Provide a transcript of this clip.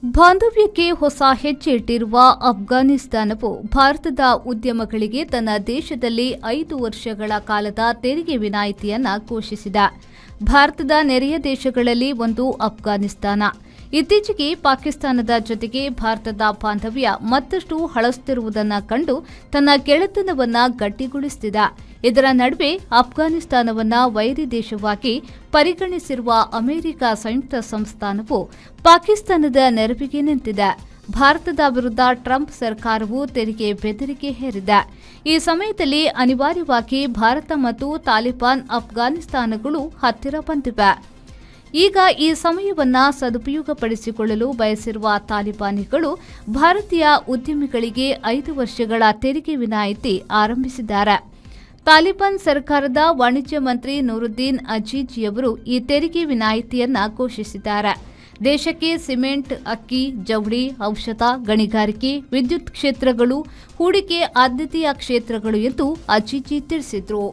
ಬಾಂಧವ್ಯಕ್ಕೆ ಹೊಸ ಹೆಜ್ಜೆ ಇಟ್ಟಿರುವ ಅಫ್ಘಾನಿಸ್ತಾನವು ಭಾರತದ ಉದ್ಯಮಗಳಿಗೆ ತನ್ನ ದೇಶದಲ್ಲಿ 5 ವರ್ಷಗಳ ಕಾಲದ ತೆರಿಗೆ ವಿನಾಯಿತಿಯನ್ನು ಘೋಷಿಸಿದೆ. ಭಾರತದ ನೆರೆಯ ದೇಶಗಳಲ್ಲಿ ಒಂದು ಅಫ್ಘಾನಿಸ್ತಾನ. ಇತ್ತೀಚೆಗೆ ಪಾಕಿಸ್ತಾನದ ಜೊತೆಗೆ ಭಾರತದ ಬಾಂಧವ್ಯ ಮತ್ತಷ್ಟು ಹಳಸುತ್ತಿರುವುದನ್ನು ಕಂಡು ತನ್ನ ಗೆಳೆತನವನ್ನು ಗಟ್ಟಿಗೊಳಿಸುತ್ತಿದೆ. ಇದರ ನಡುವೆ ಅಫ್ಘಾನಿಸ್ತಾನವನ್ನು ವೈರಿ ದೇಶವಾಗಿ ಪರಿಗಣಿಸಿರುವ ಅಮೆರಿಕ ಸಂಯುಕ್ತ ಸಂಸ್ಥಾನವು ಪಾಕಿಸ್ತಾನದ ನೆರವಿಗೆ ನಿಂತಿದೆ. ಭಾರತದ ವಿರುದ್ಧ ಟ್ರಂಪ್ ಸರ್ಕಾರವು ತೆರಿಗೆ ಬೆದರಿಕೆ ಹೇರಿದೆ. ಈ ಸಮಯದಲ್ಲಿ ಅನಿವಾರ್ಯವಾಗಿ ಭಾರತ ಮತ್ತು ತಾಲಿಬಾನ್ ಅಫ್ಘಾನಿಸ್ತಾನಗಳು ಹತ್ತಿರ ಬಂದಿವೆ. ಈಗ ಈ ಸಮಯವನ್ನು ಸದುಪಯೋಗಪಡಿಸಿಕೊಳ್ಳಲು ಬಯಸಿರುವ ತಾಲಿಬಾನಿಗಳು ಭಾರತೀಯ ಉದ್ಯಮಿಗಳಿಗೆ 5 ವರ್ಷಗಳ ತೆರಿಗೆ ವಿನಾಯಿತಿ ಆರಂಭಿಸಿದ್ದಾರೆ. ತಾಲಿಬಾನ್ ಸರ್ಕಾರದ ವಾಣಿಜ್ಯ ಮಂತ್ರಿ ನೂರುದ್ದೀನ್ ಅಜೀಜಿಯವರು ಈ ತೆರಿಗೆ ವಿನಾಯಿತಿಯನ್ನು ಘೋಷಿಸಿದ್ದಾರೆ. ದೇಶಕ್ಕೆ ಸಿಮೆಂಟ್, ಅಕ್ಕಿ, ಜವಳಿ, ಔಷಧ, ಗಣಿಗಾರಿಕೆ, ವಿದ್ಯುತ್ ಕ್ಷೇತ್ರಗಳು ಹೂಡಿಕೆ ಆದ್ಯತೆಯ ಕ್ಷೇತ್ರಗಳು ಎಂದು ಅಜೀಜಿ ತಿಳಿಸಿದರು.